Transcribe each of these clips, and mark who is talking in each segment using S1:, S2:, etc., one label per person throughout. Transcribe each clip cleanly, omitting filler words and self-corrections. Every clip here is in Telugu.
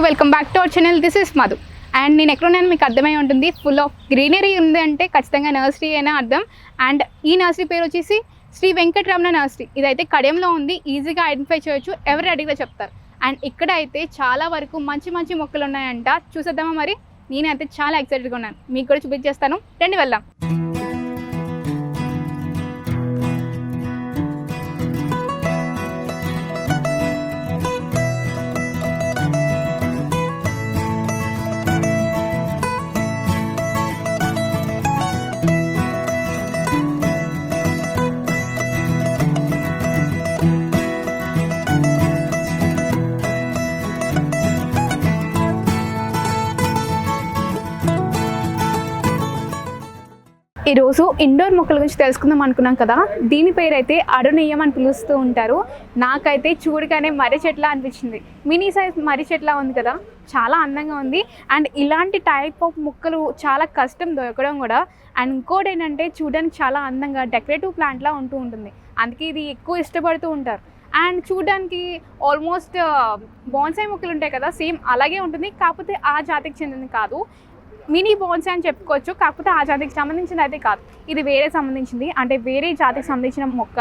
S1: Welcome back to our channel. This is Madhu and నేను ఎక్కడున్నాను మీకు అర్థమై ఉంటుంది. ఫుల్ ఆఫ్ గ్రీనరీ ఉంది అంటే ఖచ్చితంగా నర్సరీ అయినా అర్థం. అండ్ ఈ నర్సరీ పేరు వచ్చేసి శ్రీ వెంకటరమణ నర్సరీ. ఇదైతే కడియంలో ఉంది, ఈజీగా ఐడెంటిఫై చేయొచ్చు, ఎవరు అడిగితే చెప్తారు. అండ్ ఇక్కడ అయితే చాలా వరకు మంచి మంచి మొక్కలు ఉన్నాయంట. చూసేద్దామా మరి? నేనైతే చాలా ఎక్సైటెడ్గా ఉన్నాను, మీకు కూడా చూపించేస్తాను, రండి వెళ్దాం. ఈరోజు ఇండోర్ మొక్కల గురించి తెలుసుకుందాం అనుకున్నాం కదా. దీని పేరు అయితే అరుణీయం అని పిలుస్తూ ఉంటారు. నాకైతే చూడగానే మర్రి చెట్ల అనిపించింది. మినీ సైజ్ మర్రి చెట్ల ఉంది కదా, చాలా అందంగా ఉంది. అండ్ ఇలాంటి టైప్ ఆఫ్ మొక్కలు చాలా కష్టం దొరకడం కూడా. అండ్ ఇంకోటి ఏంటంటే చూడడానికి చాలా అందంగా డెకరేటివ్ ప్లాంట్లా ఉంటూ ఉంటుంది, అందుకే ఇది ఎక్కువ ఇష్టపడుతూ ఉంటారు. అండ్ చూడడానికి ఆల్మోస్ట్ బోన్సాయి మొక్కలు ఉంటాయి కదా, సేమ్ అలాగే ఉంటుంది, కాకపోతే ఆ జాతికి చెందింది కాదు. మినీ బోన్సాయి అని చెప్పుకోవచ్చు, కాకపోతే ఆ జాతికి సంబంధించింది అయితే కాదు, ఇది వేరే సంబంధించింది, అంటే వేరే జాతికి సంబంధించిన మొక్క.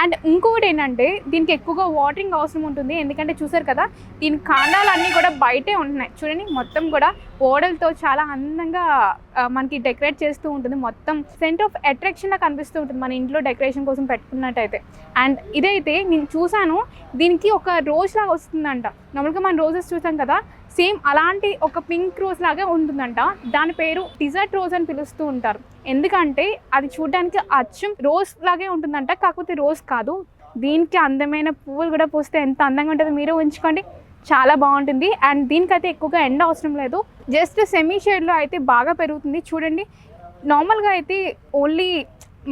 S1: అండ్ ఇంకొకటి ఏంటంటే దీనికి ఎక్కువగా వాటరింగ్ అవసరం ఉంటుంది, ఎందుకంటే చూసారు కదా దీని కాండాలన్నీ కూడా బయటే ఉంటున్నాయి. చూడండి, మొత్తం కూడా ఓడలతో చాలా అందంగా మనకి డెకరేట్ చేస్తూ ఉంటుంది. మొత్తం సెంటర్ ఆఫ్ అట్రాక్షన్లా కనిపిస్తూ ఉంటుంది మన ఇంట్లో డెకరేషన్ కోసం పెట్టుకున్నట్టయితే. అండ్ ఇదైతే నేను చూసాను, దీనికి ఒక రోజ్ లాగా వస్తుందంట. నార్మల్గా మనం రోజెస్ చూసాం కదా, సేమ్ అలాంటి ఒక పింక్ రోజ్ లాగా ఉంటుందంట. దాని పేరు డిజర్ట్ రోజ్ అని పిలుస్తూ ఉంటారు, ఎందుకంటే అది చూడడానికి అచ్చం రోజ్ లాగే ఉంటుందంట, కాకపోతే రోజ్ కాదు. దీనికి అందమైన పువ్వులు కూడా పూస్తే ఎంత అందంగా ఉంటుందో మీరు ఉంచుకోండి, చాలా బాగుంటుంది. అండ్ దీనికైతే ఎక్కువగా ఎండ అవసరం లేదు, జస్ట్ సెమీ షేడ్లో అయితే బాగా పెరుగుతుంది. చూడండి, నార్మల్గా అయితే ఓన్లీ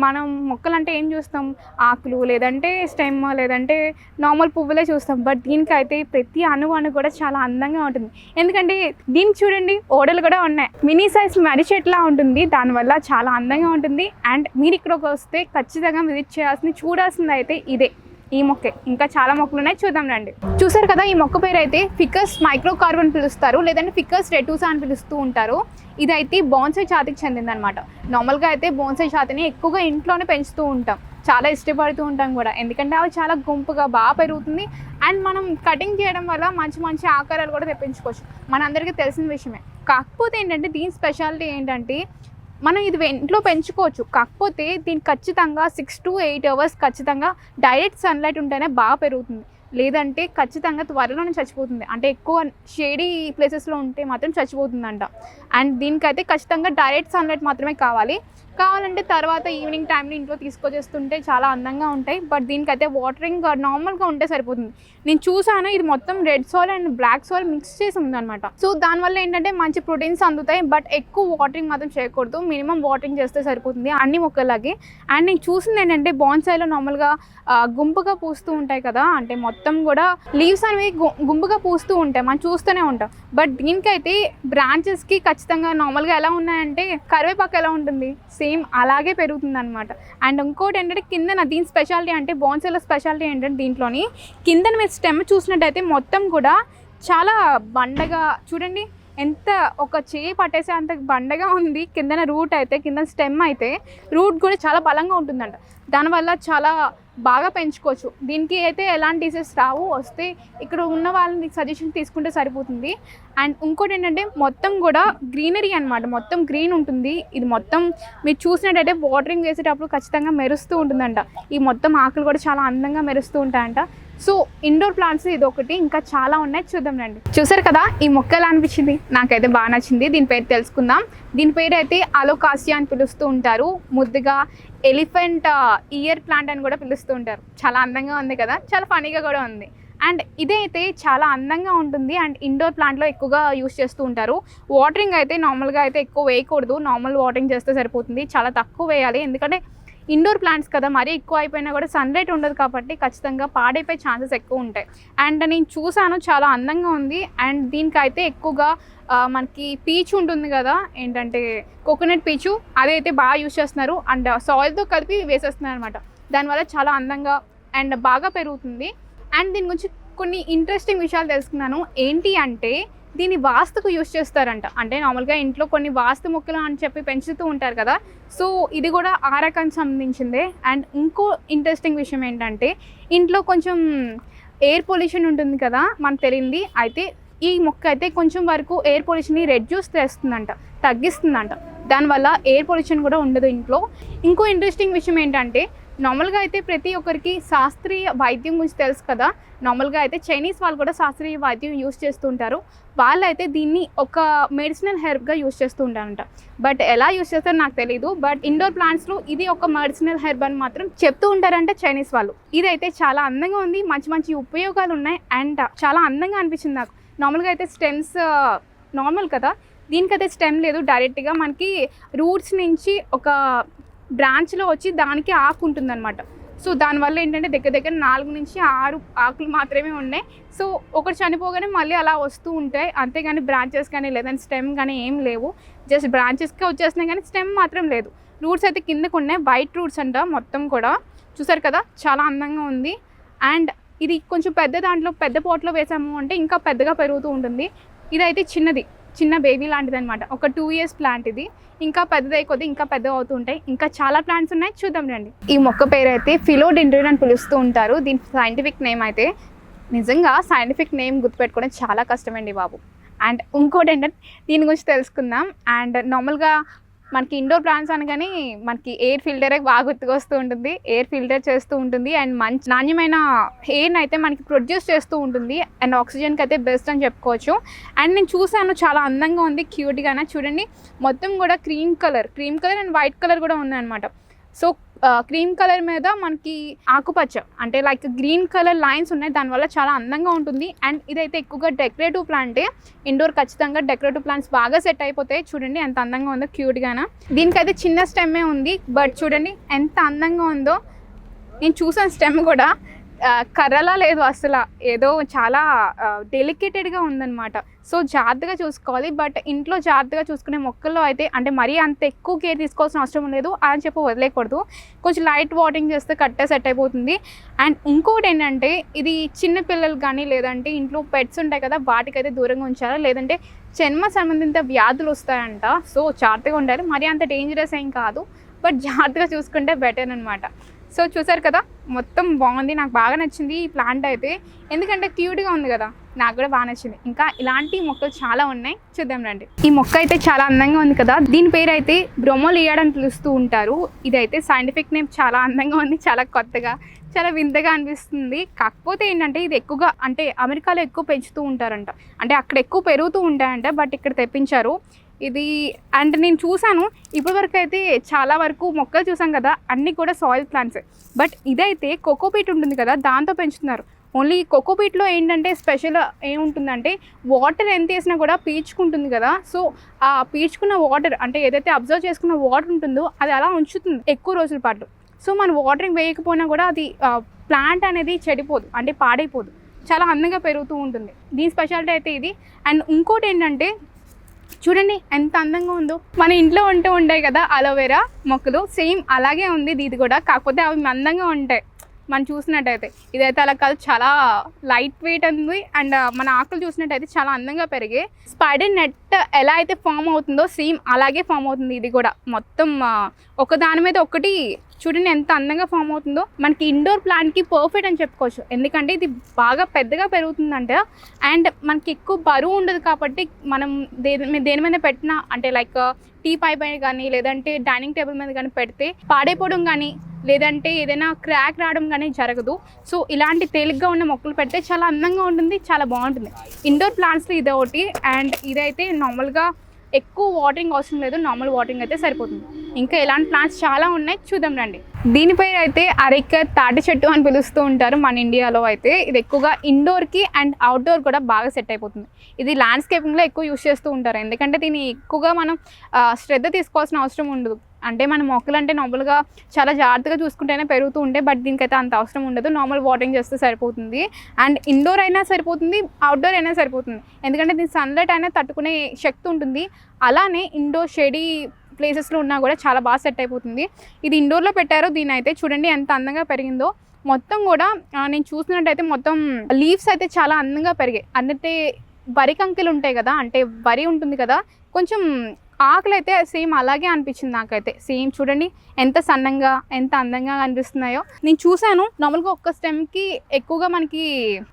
S1: మనం మొక్కలు అంటే ఏం చూస్తాం, ఆకులు లేదంటే స్టెమ్ లేదంటే నార్మల్ పువ్వులే చూస్తాం. బట్ దీనికైతే ప్రతి అణువు కూడా చాలా అందంగా ఉంటుంది, ఎందుకంటే దీనికి చూడండి ఓడలు కూడా ఉన్నాయి. మినీ సైజ్ మర్రి చెట్లా ఉంటుంది, దానివల్ల చాలా అందంగా ఉంటుంది. అండ్ మీరు ఇక్కడికి వస్తే ఖచ్చితంగా విజిట్ చేయాల్సింది, చూడాల్సింది అయితే ఇదే, ఈ మొక్కే. ఇంకా చాలా మొక్కలు ఉన్నాయి, చూద్దాం రండి. చూసారు కదా, ఈ మొక్క పేరు అయితే ఫికస్ మైక్రోకార్బన్ పిలుస్తారు, లేదంటే ఫికస్ రెటూసా అని పిలుస్తూ ఉంటారు. ఇదైతే బోన్సాయి జాతికి చెందిందనమాట. నార్మల్గా అయితే బోన్సాయి జాతిని ఎక్కువగా ఇంట్లోనే పెంచుతూ ఉంటాం, చాలా ఇష్టపడుతూ ఉంటాం కూడా, ఎందుకంటే అవి చాలా గుంపుగా బాగా పెరుగుతుంది. అండ్ మనం కటింగ్ చేయడం వల్ల మంచి మంచి ఆకారాలు కూడా తెప్పించుకోవచ్చు, మనందరికీ తెలిసిన విషయమే. కాకపోతే ఏంటంటే దీని స్పెషాలిటీ ఏంటంటే మనం ఇది ఇంట్లో పెంచుకోవచ్చు, కాకపోతే దీనికి ఖచ్చితంగా 6 to 8 hours ఖచ్చితంగా డైరెక్ట్ సన్లైట్ ఉంటేనే బాగా పెరుగుతుంది, లేదంటే ఖచ్చితంగా త్వరలోనే చచ్చిపోతుంది. అంటే ఎక్కువ షేడీ ప్లేసెస్లో ఉంటే మాత్రం చచ్చిపోతుందంట. అండ్ దీనికైతే ఖచ్చితంగా డైరెక్ట్ సన్లైట్ మాత్రమే కావాలంటే తర్వాత ఈవినింగ్ టైంలో ఇంట్లో తీసుకొచ్చేస్తుంటే చాలా అందంగా ఉంటాయి. బట్ దీనికైతే వాటరింగ్ నార్మల్గా ఉంటే సరిపోతుంది. నేను చూసాను, ఇది మొత్తం red soil and black soil mix చేసి ఉందన్నమాట. సో దానివల్ల ఏంటంటే మంచి ప్రోటీన్స్ అందుతాయి, బట్ ఎక్కువ వాటరింగ్ మాత్రం చేయకూడదు, మినిమం వాటరింగ్ చేస్తే సరిపోతుంది అన్ని మొక్కలకి. అండ్ నేను చూసింది ఏంటంటే బోన్సాయిలో నార్మల్గా గుంపుగా పూస్తూ ఉంటాయి కదా, అంటే మొత్తం కూడా లీవ్స్ అనేవి గుంపుగా పూస్తూ ఉంటాయి, మనం చూస్తూనే ఉంటాం. బట్ దీనికైతే బ్రాంచెస్కి ఖచ్చితంగా నార్మల్గా ఎలా ఉన్నాయంటే కరివేపాకు ఎలా ఉంటుంది, సేమ్ అలాగే పెరుగుతుంది అనమాట. అండ్ ఇంకోటి ఏంటంటే కిందన దీని స్పెషాలిటీ అంటే బోన్సాయిలో స్పెషాలిటీ ఏంటంటే దీంట్లోని కిందన మీరు స్టెమ్ చూసినట్టయితే మొత్తం కూడా చాలా బండగా, చూడండి ఎంత ఒక చేయి పట్టేసే అంత బండగా ఉంది. కిందన రూట్ అయితే, కింద స్టెమ్ అయితే రూట్ కూడా చాలా బలంగా ఉంటుందంట, దానివల్ల చాలా బాగా పెంచుకోవచ్చు. దీనికి అయితే ఎలాంటి డిసీజ్ రావు, వస్తే ఇక్కడ ఉన్న వాళ్ళని సజెషన్ తీసుకుంటే సరిపోతుంది. అండ్ ఇంకోటి ఏంటంటే మొత్తం కూడా గ్రీనరీ అనమాట, మొత్తం గ్రీన్ ఉంటుంది. ఇది మొత్తం మీరు చూసినట్టయితే వాటరింగ్ వేసేటప్పుడు ఖచ్చితంగా మెరుస్తూ ఉంటుందంట. ఈ మొత్తం ఆకులు కూడా చాలా అందంగా మెరుస్తూ ఉంటాయంట. సో ఇండోర్ ప్లాంట్స్ ఇది ఒకటి, ఇంకా చాలా ఉన్నాయి, చూద్దాం రండి. చూసారు కదా, ఈ మొక్క ఎలా అనిపించింది? నాకైతే బాగా నచ్చింది. దీని పేరు తెలుసుకుందాం. దీని పేరు అయితే అలోకాసియా అని పిలుస్తూ ఉంటారు, ముద్దుగా ఎలిఫెంట్ ఇయర్ ప్లాంట్ అని కూడా పిలుస్తూ ఉంటారు. చాలా అందంగా ఉంది కదా, చాలా ఫనీగా కూడా ఉంది. అండ్ ఇదైతే చాలా అందంగా ఉంటుంది. అండ్ ఇండోర్ ప్లాంట్లో ఎక్కువగా యూస్ చేస్తూ ఉంటారు. వాటరింగ్ అయితే నార్మల్గా అయితే ఎక్కువ వేయకూడదు, నార్మల్ వాటరింగ్ చేస్తే సరిపోతుంది, చాలా తక్కువ వేయాలి, ఎందుకంటే ఇండోర్ ప్లాంట్స్ కదా, మరీ ఎక్కువ అయిపోయినా కూడా సన్లైట్ ఉండదు కాబట్టి ఖచ్చితంగా పాడైపోయే ఛాన్సెస్ ఎక్కువ ఉంటాయి. అండ్ నేను చూసాను, చాలా అందంగా ఉంది. అండ్ దీనికైతే ఎక్కువగా మనకి పీచు ఉంటుంది కదా, ఏంటంటే కోకోనట్ పీచు, అదైతే బాగా యూజ్ చేస్తున్నారు. అండ్ సాయిల్తో కలిపి వేసేస్తున్నారు అనమాట, దానివల్ల చాలా అందంగా అండ్ బాగా పెరుగుతుంది. అండ్ దీని గురించి కొన్ని ఇంట్రెస్టింగ్ విషయాలు తెలుసుకున్నాను. ఏంటి అంటే దీన్ని వాస్తుకు యూస్ చేస్తారంట. అంటే నార్మల్గా ఇంట్లో కొన్ని వాస్తు మొక్కలు అని చెప్పి పెంచుతూ ఉంటారు కదా, సో ఇది కూడా ఆ రకానికి సంబంధించిందే. అండ్ ఇంకో ఇంట్రెస్టింగ్ విషయం ఏంటంటే ఇంట్లో కొంచెం ఎయిర్ పొల్యూషన్ ఉంటుంది కదా మనకు తెలియంది, అయితే ఈ మొక్క అయితే కొంచెం వరకు ఎయిర్ పొల్యూషన్ని రెడ్యూస్ చేస్తుందంట, తగ్గిస్తుందంట. దానివల్ల ఎయిర్ పొల్యూషన్ కూడా ఉండదు ఇంట్లో. ఇంకో ఇంట్రెస్టింగ్ విషయం ఏంటంటే నార్మల్గా అయితే ప్రతి ఒక్కరికి శాస్త్రీయ వైద్యం గురించి తెలుసు కదా, నార్మల్గా అయితే చైనీస్ వాళ్ళు కూడా శాస్త్రీయ వైద్యం యూస్ చేస్తూ ఉంటారు. వాళ్ళైతే దీన్ని ఒక మెడిసినల్ హెర్బ్గా యూస్ చేస్తూ ఉంటారంట. బట్ ఎలా యూస్ చేస్తారో నాకు తెలియదు, బట్ ఇండోర్ ప్లాంట్స్లో ఇది ఒక మెడిసినల్ హెర్బ్ అని మాత్రం చెప్తూ ఉంటారంట చైనీస్ వాళ్ళు. ఇదైతే చాలా అందంగా ఉంది, మంచి మంచి ఉపయోగాలు ఉన్నాయి అండ్ చాలా అందంగా అనిపించింది నాకు. నార్మల్గా అయితే స్టెమ్స్ నార్మల్ కదా, దీనికైతే స్టెమ్ లేదు, డైరెక్ట్గా మనకి రూట్స్ నుంచి ఒక బ్రాంచ్లో వచ్చి దానికి ఆకు ఉంటుందన్నమాట. సో దానివల్ల ఏంటంటే దగ్గర దగ్గర 4 నుంచి 6 ఆకులు మాత్రమే ఉన్నాయి. సో ఒకటి చనిపోగానే మళ్ళీ అలా వస్తూ ఉంటాయి, అంతేగాని బ్రాంచెస్ కానీ లేదంటే స్టెమ్ కానీ ఏం లేవు. జస్ట్ బ్రాంచెస్కే వచ్చేస్తున్నాయి కానీ స్టెమ్ మాత్రం లేదు. రూట్స్ అయితే కిందకు ఉన్నాయి, వైట్ రూట్స్ అంట మొత్తం కూడా. చూసారు కదా, చాలా అందంగా ఉంది. అండ్ ఇది కొంచెం పెద్ద దాంట్లో పెద్ద పాట్లో వేసాము అంటే ఇంకా పెద్దగా పెరుగుతూ ఉంటుంది. ఇదైతే చిన్న బేబీ లాంటిది అనమాట, ఒక 2 years ప్లాంట్ ఇది. ఇంకా పెద్దదై కొద్ది ఇంకా పెద్దగా అవుతూ ఉంటాయి. ఇంకా చాలా ప్లాంట్స్ ఉన్నాయి, చూద్దాం రండి. ఈ మొక్క పేరు అయితే ఫిలోడెండ్రన్ అని పిలుస్తూ ఉంటారు. దీని సైంటిఫిక్ నేమ్ అయితే నిజంగా సైంటిఫిక్ నేమ్ గుర్తుపెట్టుకోవడం చాలా కష్టమండి బాబు. అండ్ ఇంకోటి ఏంటంటే దీని గురించి తెలుసుకుందాం. అండ్ నార్మల్గా మనకి ఇండోర్ ప్లాంట్స్ అనగానే మనకి ఎయిర్ ఫిల్టరే బాగా గుర్తుకొస్తూ ఉంటుంది, ఎయిర్ ఫిల్టర్ చేస్తూ ఉంటుంది అండ్ మంచి నాణ్యమైన ఎయిర్ని అయితే మనకి ప్రొడ్యూస్ చేస్తూ ఉంటుంది అండ్ ఆక్సిజన్కి అయితే బెస్ట్ అని చెప్పుకోవచ్చు. అండ్ నేను చూసాను, చాలా అందంగా ఉంది, క్యూట్గానే. చూడండి మొత్తం కూడా cream colour and white colour కూడా ఉందన్నమాట. సో క్రీమ్ కలర్ మీద మనకి ఆకుపచ్చ అంటే లైక్ గ్రీన్ కలర్ లైన్స్ ఉన్నాయి, దానివల్ల చాలా అందంగా ఉంటుంది. అండ్ ఇదైతే ఎక్కువగా డెకరేటివ్ ప్లాంటే, ఇండోర్ ఖచ్చితంగా డెకరేటివ్ ప్లాంట్స్ బాగా సెట్ అయిపోతాయి. చూడండి ఎంత అందంగా ఉందో, క్యూట్గానా. దీనికైతే చిన్న స్టెమ్మే ఉంది, బట్ చూడండి ఎంత అందంగా ఉందో. నేను చూసాను స్టెమ్ కూడా కర్రలా లేదు అసలు, ఏదో చాలా డెలికేటెడ్గా ఉందన్నమాట. సో జాగ్రత్తగా చూసుకోవాలి. బట్ ఇంట్లో జాగ్రత్తగా చూసుకునే మొక్కల్లో అయితే అంటే మరీ అంత ఎక్కువ కేర్ తీసుకోవాల్సిన అవసరం లేదు అని చెప్పి వదిలేయకూడదు. కొంచెం లైట్ వాటరింగ్ చేస్తే కట్టే సెట్ అయిపోతుంది. అండ్ ఇంకోటి ఏంటంటే ఇది చిన్న పిల్లలు కానీ లేదంటే ఇంట్లో పెట్స్ ఉంటాయి కదా, వాటికైతే దూరంగా ఉంచాలి, లేదంటే చర్మ సంబంధిత వ్యాధులు వస్తాయంట. సో జాగ్రత్తగా ఉండాలి, మరీ అంత డేంజరస్ ఏం కాదు, బట్ జాగ్రత్తగా చూసుకుంటే బెటర్ అనమాట. సో చూసారు కదా, మొత్తం బాగుంది, నాకు బాగా నచ్చింది ఈ ప్లాంట్ అయితే, ఎందుకంటే క్యూట్గా ఉంది కదా, నాకు కూడా బాగా నచ్చింది. ఇంకా ఇలాంటి మొక్కలు చాలా ఉన్నాయి, చూద్దాం రండి. ఈ మొక్క అయితే చాలా అందంగా ఉంది కదా, దీని పేరు అయితే బ్రోమోలియాడ్ అని పిలుస్తూ ఉంటారు. ఇదైతే సైంటిఫిక్ నేమ్ చాలా అందంగా ఉంది, చాలా కొత్తగా, చాలా వింతగా అనిపిస్తుంది. కాకపోతే ఏంటంటే ఇది ఎక్కువగా అంటే అమెరికాలో ఎక్కువ పెంచుతూ ఉంటారంట, అంటే అక్కడ ఎక్కువ పెరుగుతూ ఉంటాయంట, బట్ ఇక్కడ తెప్పించారు ఇది. అండ్ నేను చూసాను ఇప్పటివరకు అయితే చాలా వరకు మొక్కలు చూసాం కదా, అన్నీ కూడా సాయిల్ ప్లాంట్స్. బట్ ఇదైతే కోకోపీట్ ఉంటుంది కదా, దాంతో పెంచుతున్నారు. ఓన్లీ కోకోపీట్లో ఏంటంటే స్పెషల్ ఏముంటుందంటే వాటర్ ఎంత వేసినా కూడా పీల్చుకుంటుంది కదా, సో ఆ పీల్చుకున్న వాటర్ అంటే ఏదైతే అబ్జర్వ్ చేసుకున్న వాటర్ ఉంటుందో అది అలా ఉంచుతుంది ఎక్కువ రోజుల పాటు. సో మనం వాటరింగ్ వేయకపోయినా కూడా అది ప్లాంట్ అనేది చెడిపోదు, అంటే పాడైపోదు, చాలా అందంగా పెరుగుతూ ఉంటుంది. దీని స్పెషాలిటీ అయితే ఇది. అండ్ ఇంకోటి ఏంటంటే చూడండి ఎంత అందంగా ఉందో, మన ఇంట్లో ఉంటాయి కదా అలోవెరా మొక్కలు, సేమ్ అలాగే ఉంది ఇది కూడా, కాకపోతే అవి అందంగా ఉంటాయి మనం చూసినట్టయితే. ఇదైతే అలా కాదు, చాలా లైట్ వెయిట్ ఉంది. అండ్ మన ఆకులు చూసినట్టయితే చాలా అందంగా పెరిగాయి. స్పైడర్ నెట్ ఎలా అయితే ఫామ్ అవుతుందో సేమ్ అలాగే ఫామ్ అవుతుంది ఇది కూడా, మొత్తం ఒక దాని మీద ఒకటి. చూడండి ఎంత అందంగా ఫామ్ అవుతుందో. మనకి ఇండోర్ ప్లాంట్కి పర్ఫెక్ట్ అని చెప్పుకోవచ్చు, ఎందుకంటే ఇది బాగా పెద్దగా పెరుగుతుందంట. అండ్ మనకి ఎక్కువ బరువు ఉండదు కాబట్టి మనం దేని మీద పెట్టినా అంటే లైక్ టీ పై పైన కానీ లేదంటే డైనింగ్ టేబుల్ మీద కానీ పెడితే పాడైపోవడం కానీ లేదంటే ఏదైనా క్రాక్ రావడం కానీ జరగదు. సో ఇలాంటి తేలిగ్గా ఉన్న మొక్కలు పెడితే చాలా అందంగా ఉంటుంది, చాలా బాగుంటుంది. ఇండోర్ ప్లాంట్స్లో ఇది ఒకటి. అండ్ ఇదైతే నార్మల్గా ఎక్కువ వాటరింగ్ అవసరం లేదు, నార్మల్ వాటరింగ్ అయితే సరిపోతుంది. ఇంకా ఇలాంటి ప్లాంట్స్ చాలా ఉన్నాయి, చూద్దాం రండి. దీని పేరు అయితే అరెక తాటి చెట్టు అని పిలుస్తూ ఉంటారు మన ఇండియాలో అయితే. ఇది ఎక్కువగా ఇండోర్కి అండ్ అవుట్డోర్ కూడా బాగా సెట్ అయిపోతుంది. ఇది ల్యాండ్స్కేపింగ్లో ఎక్కువ యూస్ చేస్తూ ఉంటారు, ఎందుకంటే దీన్ని ఎక్కువగా మనం శ్రద్ధ తీసుకోవాల్సిన అవసరం ఉండదు. అంటే మన మొక్కలు అంటే నార్మల్గా చాలా జాగ్రత్తగా చూసుకుంటేనే పెరుగుతూ ఉంటాయి, బట్ దీనికైతే అంత అవసరం ఉండదు, నార్మల్ వాటరింగ్ చేస్తే సరిపోతుంది. అండ్ ఇండోర్ అయినా సరిపోతుంది, అవుట్డోర్ అయినా సరిపోతుంది, ఎందుకంటే దీని సన్లైట్ అయినా తట్టుకునే శక్తి ఉంటుంది. అలానే ఇండోర్ షేడీ ప్లేసెస్లో ఉన్నా కూడా చాలా బాగా సెట్ అయిపోతుంది. ఇది ఇండోర్లో పెట్టారు, దీని అయితే చూడండి ఎంత అందంగా పెరిగిందో. మొత్తం కూడా నేను చూసినట్టయితే మొత్తం లీవ్స్ అయితే చాలా అందంగా పెరిగాయి. అంటే వరి కంకులు ఉంటాయి కదా, అంటే వరి ఉంటుంది కదా, కొంచెం ఆకులు అయితే సేమ్ అలాగే అనిపించింది నాకైతే. సేమ్ చూడండి ఎంత సన్నంగా ఎంత అందంగా కనిపిస్తున్నాయో. నేను చూశాను నార్మల్గా ఒక్క స్టెమ్కి ఎక్కువగా మనకి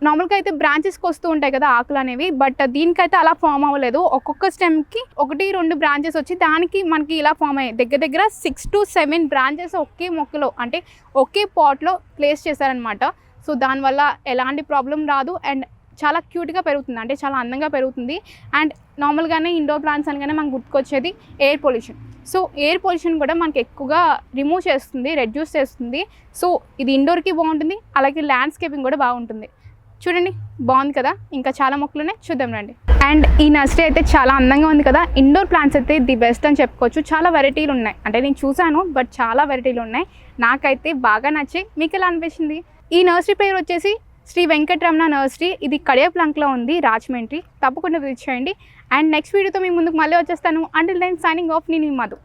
S1: నార్మల్గా అయితే బ్రాంచెస్కి వస్తూ ఉంటాయి కదా ఆకులు అనేవి, బట్ దీనికైతే అలా ఫామ్ అవ్వలేదు. ఒక్కొక్క స్టెమ్కి 1-2 బ్రాంచెస్ వచ్చి దానికి మనకి ఇలా ఫామ్ అయ్యాయి. దగ్గర దగ్గర 6 to 7 బ్రాంచెస్ ఒకే మొక్కలో అంటే ఒకే పాట్లో ప్లేస్ చేశారనమాట. సో దానివల్ల ఎలాంటి ప్రాబ్లం రాదు అండ్ చాలా క్యూట్గా పెరుగుతుంది, అంటే చాలా అందంగా పెరుగుతుంది. అండ్ నార్మల్గానే ఇండోర్ ప్లాంట్స్ అనగానే మనకు గుర్తుకొచ్చేది air pollution. So air pollution కూడా మనకి ఎక్కువగా రిమూవ్ చేస్తుంది, రెడ్యూస్ చేస్తుంది. సో ఇది ఇండోర్కి బాగుంటుంది, అలాగే ల్యాండ్స్కేపింగ్ కూడా బాగుంటుంది. చూడండి బాగుంది కదా. ఇంకా చాలా మొక్కలునే చూద్దాం రండి. అండ్ ఈ నర్సరీ అయితే చాలా అందంగా ఉంది కదా. ఇండోర్ ప్లాంట్స్ అయితే ది బెస్ట్ అని చెప్పుకోవచ్చు. చాలా వెరైటీలు ఉన్నాయి, అంటే నేను చూశాను బట్ చాలా వెరైటీలు ఉన్నాయి. నాకైతే బాగా నచ్చాయి. మీకు ఎలా అనిపించింది? ఈ నర్సరీ పేరు వచ్చేసి శ్రీ వెంకటరమణ నర్సరీ. ఇది కడియప్లంక్లో ఉంది, రాజమండ్రి. తప్పకుండా విజిట్ చేయండి. అండ్ నెక్స్ట్ వీడియోతో మీ ముందుకు మళ్ళీ వచ్చేస్తాను. అంటిల్ దెన్ సైనింగ్ ఆఫ్, నేను మీ మధు.